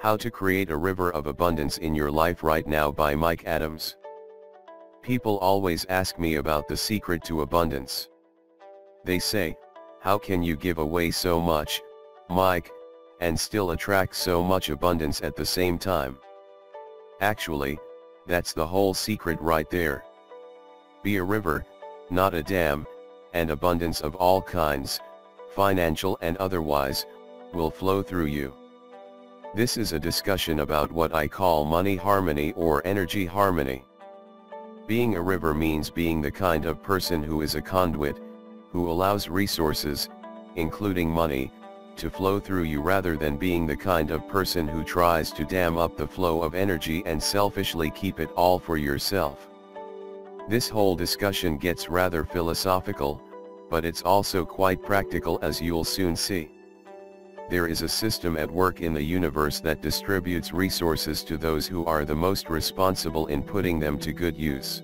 How to Create a River of Abundance in Your Life Right Now by Mike Adams. People always ask me about the secret to abundance. They say, how can you give away so much, Mike, and still attract so much abundance at the same time? Actually, that's the whole secret right there. Be a river, not a dam, and abundance of all kinds, financial and otherwise, will flow through you. This is a discussion about what I call money harmony or energy harmony. Being a river means being the kind of person who is a conduit, who allows resources, including money, to flow through you rather than being the kind of person who tries to dam up the flow of energy and selfishly keep it all for yourself. This whole discussion gets rather philosophical, but it's also quite practical, as you'll soon see. There is a system at work in the universe that distributes resources to those who are the most responsible in putting them to good use.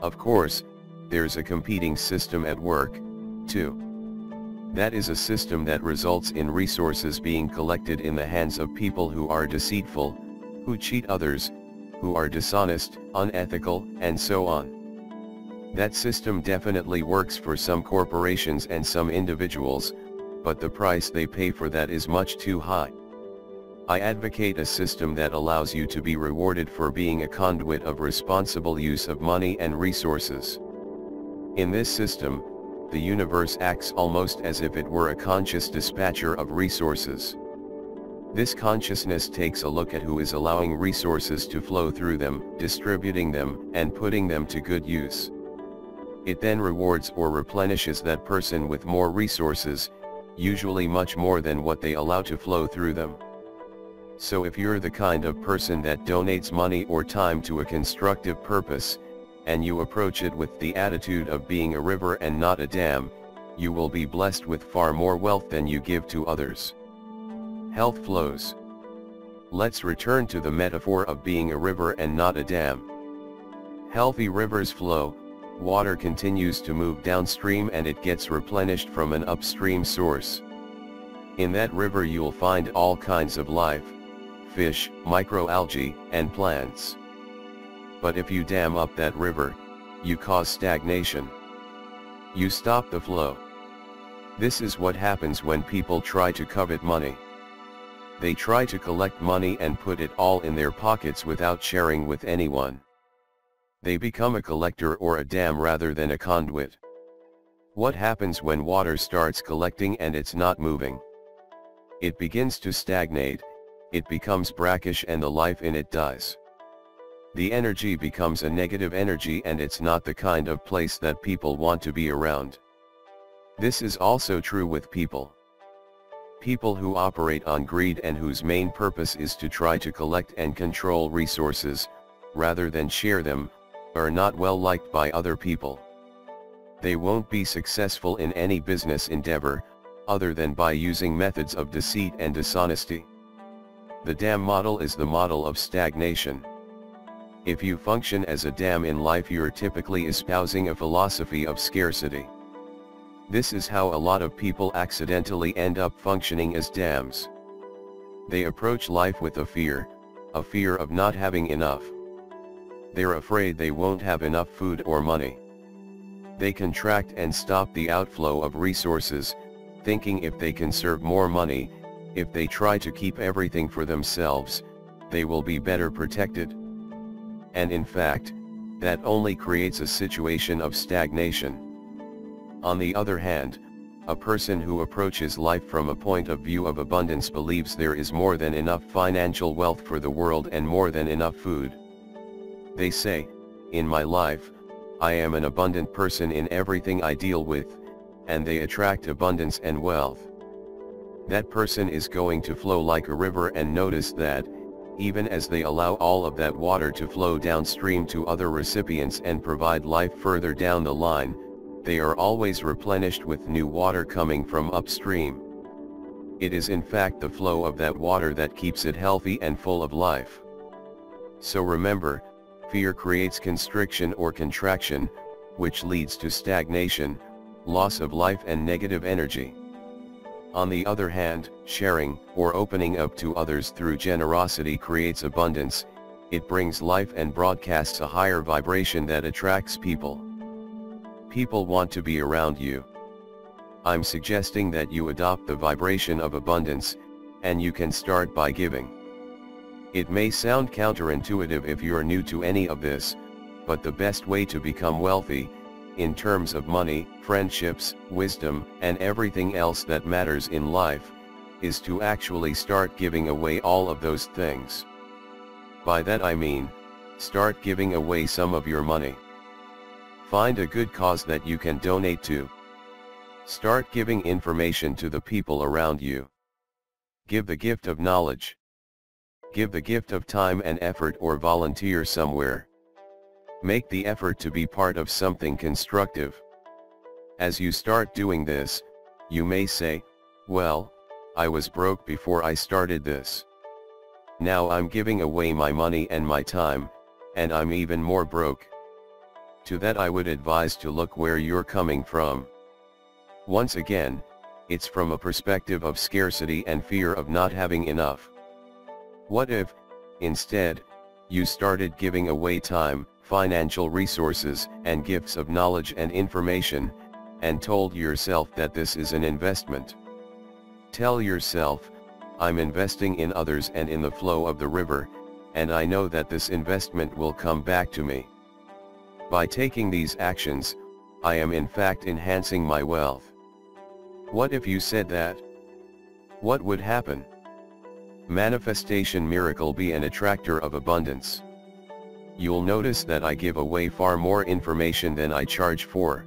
Of course, there's a competing system at work, too. That is a system that results in resources being collected in the hands of people who are deceitful, who cheat others, who are dishonest, unethical, and so on. That system definitely works for some corporations and some individuals, but the price they pay for that is much too high. I advocate a system that allows you to be rewarded for being a conduit of responsible use of money and resources. In this system, the universe acts almost as if it were a conscious dispatcher of resources. This consciousness takes a look at who is allowing resources to flow through them, distributing them, and putting them to good use. It then rewards or replenishes that person with more resources, usually much more than what they allow to flow through them. So if you're the kind of person that donates money or time to a constructive purpose, and you approach it with the attitude of being a river and not a dam, you will be blessed with far more wealth than you give to others. Health flows. Let's return to the metaphor of being a river and not a dam. Healthy rivers flow, water continues to move downstream and it gets replenished from an upstream source. In that river you'll find all kinds of life, fish, microalgae, and plants. But if you dam up that river, you cause stagnation. You stop the flow. This is what happens when people try to covet money. They try to collect money and put it all in their pockets without sharing with anyone. They become a collector or a dam rather than a conduit. What happens when water starts collecting and it's not moving? It begins to stagnate, it becomes brackish and the life in it dies. The energy becomes a negative energy and it's not the kind of place that people want to be around. This is also true with people. People who operate on greed and whose main purpose is to try to collect and control resources, rather than share them, are not well liked by other people. They won't be successful in any business endeavor, other than by using methods of deceit and dishonesty. The dam model is the model of stagnation. If you function as a dam in life, you're typically espousing a philosophy of scarcity. This is how a lot of people accidentally end up functioning as dams. They approach life with a fear of not having enough. They're afraid they won't have enough food or money. They contract and stop the outflow of resources, thinking if they conserve more money, if they try to keep everything for themselves, they will be better protected. And in fact, that only creates a situation of stagnation. On the other hand, a person who approaches life from a point of view of abundance believes there is more than enough financial wealth for the world and more than enough food. They say, in my life, I am an abundant person in everything I deal with, and they attract abundance and wealth. That person is going to flow like a river, and notice that, even as they allow all of that water to flow downstream to other recipients and provide life further down the line, they are always replenished with new water coming from upstream. It is in fact the flow of that water that keeps it healthy and full of life. So remember, fear creates constriction or contraction, which leads to stagnation, loss of life and negative energy. On the other hand, sharing, or opening up to others through generosity creates abundance. It brings life and broadcasts a higher vibration that attracts people. People want to be around you. I'm suggesting that you adopt the vibration of abundance, and you can start by giving. It may sound counterintuitive if you're new to any of this, but the best way to become wealthy, in terms of money, friendships, wisdom, and everything else that matters in life, is to actually start giving away all of those things. By that I mean, start giving away some of your money. Find a good cause that you can donate to. Start giving information to the people around you. Give the gift of knowledge. Give the gift of time and effort, or volunteer somewhere. Make the effort to be part of something constructive. As you start doing this, you may say, well, I was broke before I started this. Now I'm giving away my money and my time, and I'm even more broke. To that I would advise to look where you're coming from. Once again, it's from a perspective of scarcity and fear of not having enough. What if, instead, you started giving away time, financial resources, and gifts of knowledge and information, and told yourself that this is an investment? Tell yourself, I'm investing in others and in the flow of the river, and I know that this investment will come back to me. By taking these actions, I am in fact enhancing my wealth. What if you said that? What would happen? Manifestation miracle be an attractor of abundance. You'll notice that I give away far more information than I charge for.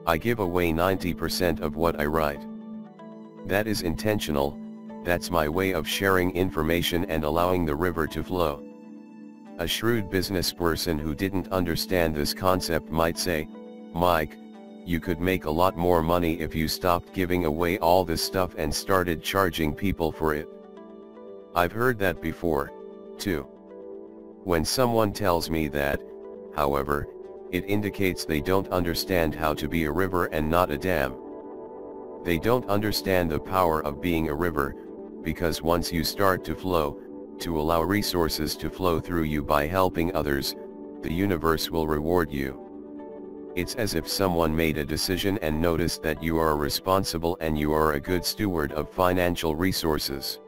I give away 90% of what I write. That is intentional. That's my way of sharing information and allowing the river to flow. A shrewd business person who didn't understand this concept might say, Mike, you could make a lot more money if you stopped giving away all this stuff and started charging people for it. I've heard that before, too. When someone tells me that, however, it indicates they don't understand how to be a river and not a dam. They don't understand the power of being a river, because once you start to flow, to allow resources to flow through you by helping others, the universe will reward you. It's as if someone made a decision and noticed that you are responsible and you are a good steward of financial resources.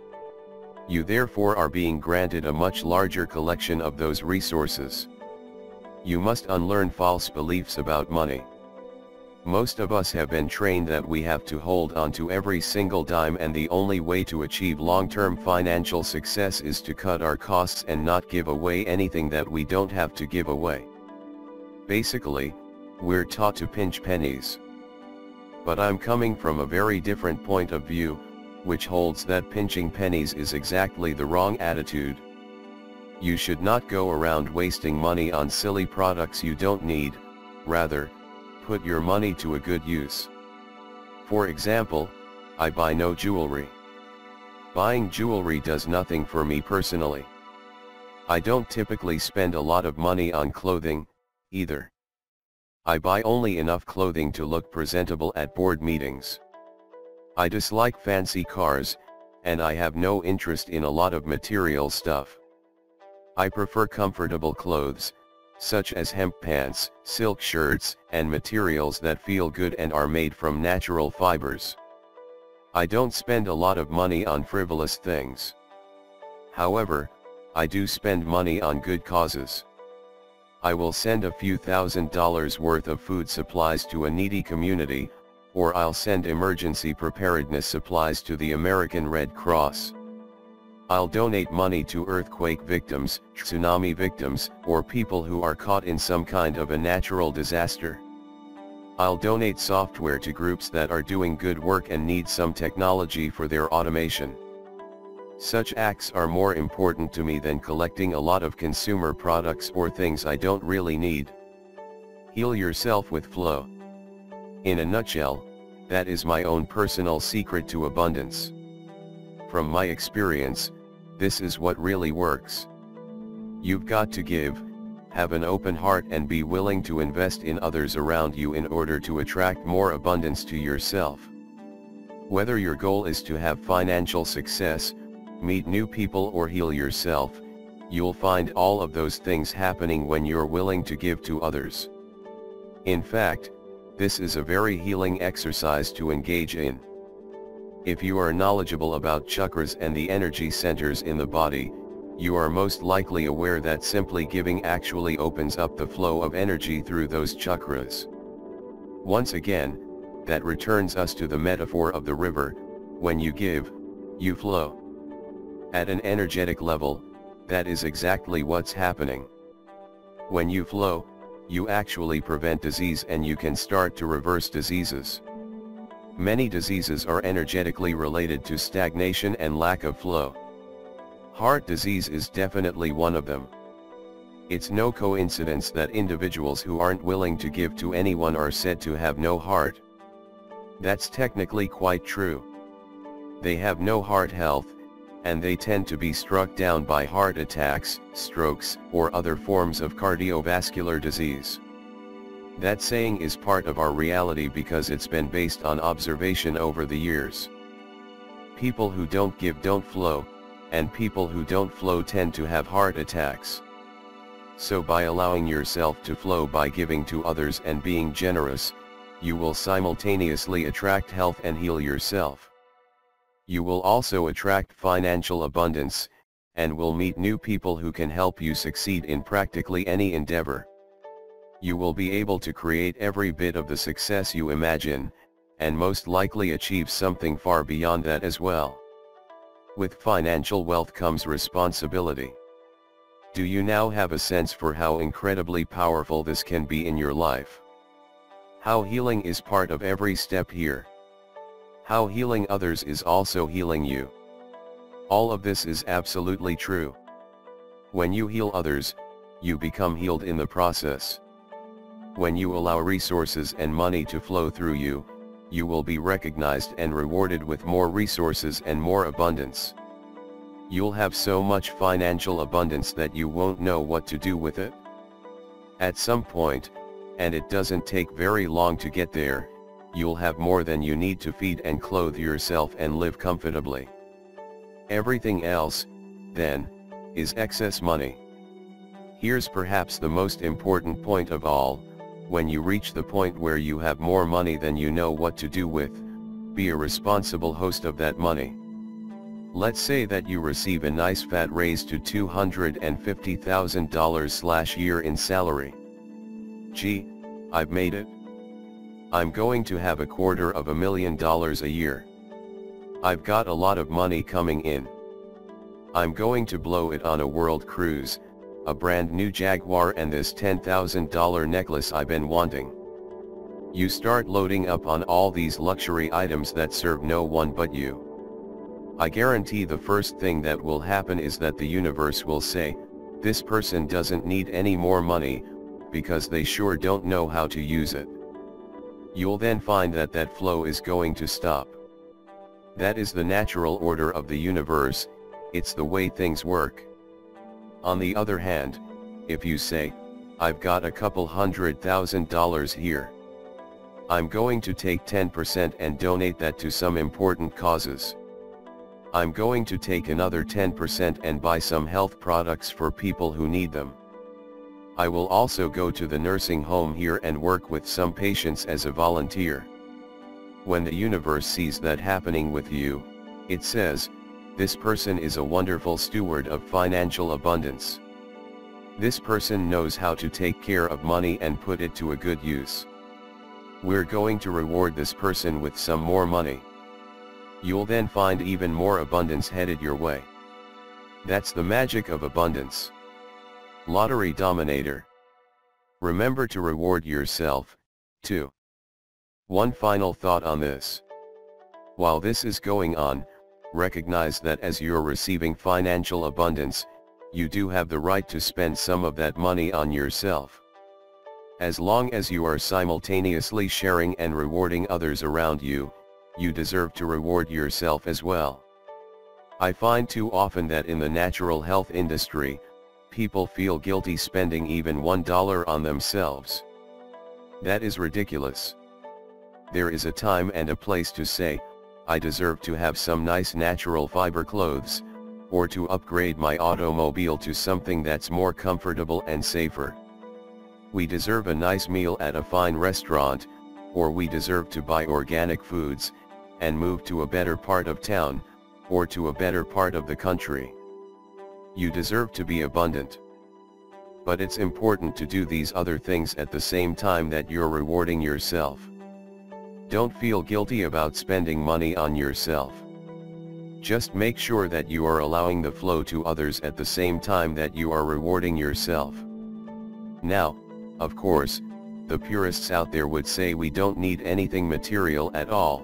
You therefore are being granted a much larger collection of those resources. You must unlearn false beliefs about money. Most of us have been trained that we have to hold on to every single dime, and the only way to achieve long-term financial success is to cut our costs and not give away anything that we don't have to give away. Basically, we're taught to pinch pennies. But I'm coming from a very different point of view, which holds that pinching pennies is exactly the wrong attitude. You should not go around wasting money on silly products you don't need. Rather, put your money to a good use. For example, I buy no jewelry. Buying jewelry does nothing for me personally. I don't typically spend a lot of money on clothing, either. I buy only enough clothing to look presentable at board meetings. I dislike fancy cars, and I have no interest in a lot of material stuff. I prefer comfortable clothes, such as hemp pants, silk shirts, and materials that feel good and are made from natural fibers. I don't spend a lot of money on frivolous things. However, I do spend money on good causes. I will send a few $1,000s worth of food supplies to a needy community, or I'll send emergency preparedness supplies to the American Red Cross. I'll donate money to earthquake victims, tsunami victims, or people who are caught in some kind of a natural disaster. I'll donate software to groups that are doing good work and need some technology for their automation. Such acts are more important to me than collecting a lot of consumer products or things I don't really need. Heal yourself with flow. In a nutshell, that is my own personal secret to abundance. From my experience, this is what really works. You've got to give, have an open heart, and be willing to invest in others around you in order to attract more abundance to yourself. Whether your goal is to have financial success, meet new people or heal yourself, you'll find all of those things happening when you're willing to give to others. In fact, this is a very healing exercise to engage in. If you are knowledgeable about chakras and the energy centers in the body, you are most likely aware that simply giving actually opens up the flow of energy through those chakras. Once again, that returns us to the metaphor of the river. When you give, you flow. At an energetic level, that is exactly what's happening. When you flow, you actually prevent disease and you can start to reverse diseases. Many diseases are energetically related to stagnation and lack of flow. Heart disease is definitely one of them. It's no coincidence that individuals who aren't willing to give to anyone are said to have no heart. That's technically quite true. They have no heart health, and they tend to be struck down by heart attacks, strokes, or other forms of cardiovascular disease. That saying is part of our reality because it's been based on observation over the years. People who don't give don't flow, and people who don't flow tend to have heart attacks. So by allowing yourself to flow by giving to others and being generous, you will simultaneously attract health and heal yourself. You will also attract financial abundance, and will meet new people who can help you succeed in practically any endeavor. You will be able to create every bit of the success you imagine, and most likely achieve something far beyond that as well. With financial wealth comes responsibility. Do you now have a sense for how incredibly powerful this can be in your life? How healing is part of every step here. How healing others is also healing you. All of this is absolutely true. When you heal others, you become healed in the process. When you allow resources and money to flow through you, you will be recognized and rewarded with more resources and more abundance. You'll have so much financial abundance that you won't know what to do with it. At some point, and it doesn't take very long to get there, you'll have more than you need to feed and clothe yourself and live comfortably. Everything else, then, is excess money. Here's perhaps the most important point of all: when you reach the point where you have more money than you know what to do with, be a responsible host of that money. Let's say that you receive a nice fat raise to $250,000/year in salary. Gee, I've made it. I'm going to have $250,000 a year. I've got a lot of money coming in. I'm going to blow it on a world cruise, a brand new Jaguar, and this $10,000 necklace I've been wanting. You start loading up on all these luxury items that serve no one but you. I guarantee the first thing that will happen is that the universe will say, this person doesn't need any more money, because they sure don't know how to use it. You'll then find that that flow is going to stop. That is the natural order of the universe, it's the way things work. On the other hand, if you say, I've got a couple $100,000 here. I'm going to take 10% and donate that to some important causes. I'm going to take another 10% and buy some health products for people who need them. I will also go to the nursing home here and work with some patients as a volunteer. When the universe sees that happening with you, it says, this person is a wonderful steward of financial abundance. This person knows how to take care of money and put it to a good use. We're going to reward this person with some more money. You'll then find even more abundance headed your way. That's the magic of abundance. Lottery Dominator. Remember to reward yourself, too. One final thought on this. While this is going on, recognize that as you're receiving financial abundance, you do have the right to spend some of that money on yourself. As long as you are simultaneously sharing and rewarding others around you, you deserve to reward yourself as well. I find too often that in the natural health industry, people feel guilty spending even $1 on themselves. That is ridiculous. There is a time and a place to say, I deserve to have some nice natural fiber clothes, or to upgrade my automobile to something that's more comfortable and safer. We deserve a nice meal at a fine restaurant, or we deserve to buy organic foods, and move to a better part of town, or to a better part of the country. You deserve to be abundant. But it's important to do these other things at the same time that you're rewarding yourself. Don't feel guilty about spending money on yourself. Just make sure that you are allowing the flow to others at the same time that you are rewarding yourself. Now, of course, the purists out there would say we don't need anything material at all.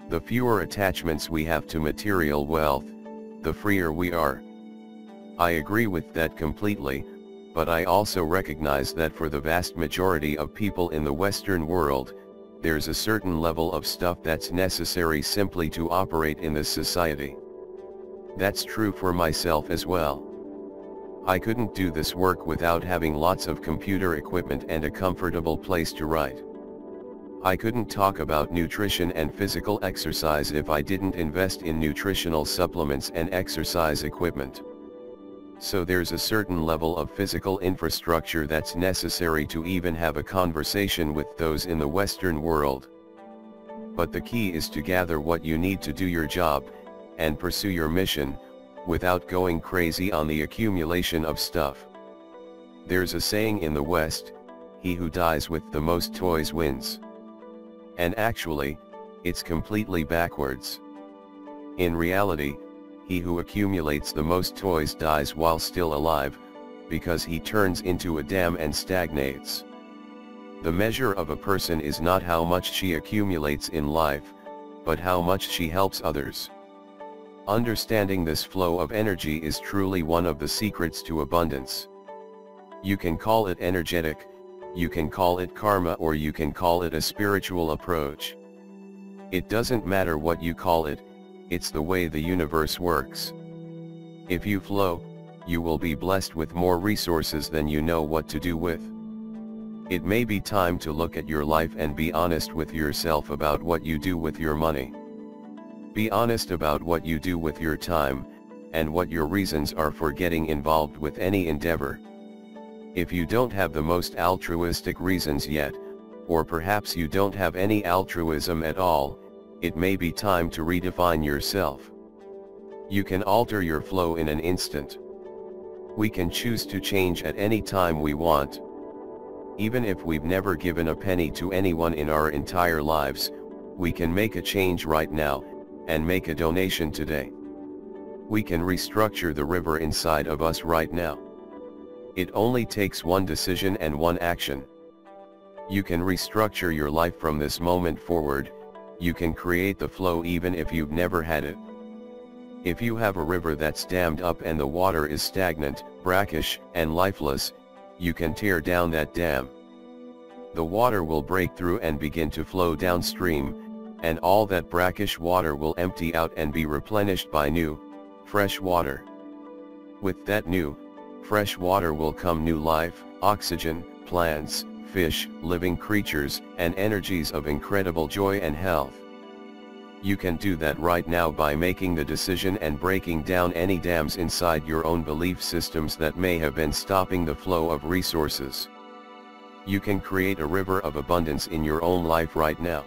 The fewer attachments we have to material wealth, the freer we are. I agree with that completely, but I also recognize that for the vast majority of people in the Western world, there's a certain level of stuff that's necessary simply to operate in this society. That's true for myself as well. I couldn't do this work without having lots of computer equipment and a comfortable place to write. I couldn't talk about nutrition and physical exercise if I didn't invest in nutritional supplements and exercise equipment. So there's a certain level of physical infrastructure that's necessary to even have a conversation with those in the Western world. But the key is to gather what you need to do your job, and pursue your mission, without going crazy on the accumulation of stuff. There's a saying in the West, he who dies with the most toys wins. And actually, it's completely backwards. In reality, he who accumulates the most toys dies while still alive, because he turns into a dam and stagnates. The measure of a person is not how much she accumulates in life, but how much she helps others. Understanding this flow of energy is truly one of the secrets to abundance. You can call it energetic, you can call it karma, or you can call it a spiritual approach. It doesn't matter what you call it, it's the way the universe works. If you flow, you will be blessed with more resources than you know what to do with. It may be time to look at your life and be honest with yourself about what you do with your money. Be honest about what you do with your time, and what your reasons are for getting involved with any endeavor. If you don't have the most altruistic reasons yet, or perhaps you don't have any altruism at all, it may be time to redefine yourself. You can alter your flow in an instant. We can choose to change at any time we want. Even if we've never given a penny to anyone in our entire lives, we can make a change right now, and make a donation today. We can restructure the river inside of us right now. It only takes one decision and one action. You can restructure your life from this moment forward. You can create the flow even if you've never had it. If you have a river that's dammed up and the water is stagnant, brackish, and lifeless, you can tear down that dam. The water will break through and begin to flow downstream, and all that brackish water will empty out and be replenished by new, fresh water. With that new, fresh water will come new life, oxygen, plants, fish, living creatures, and energies of incredible joy and health. You can do that right now by making the decision and breaking down any dams inside your own belief systems that may have been stopping the flow of resources. You can create a river of abundance in your own life right now.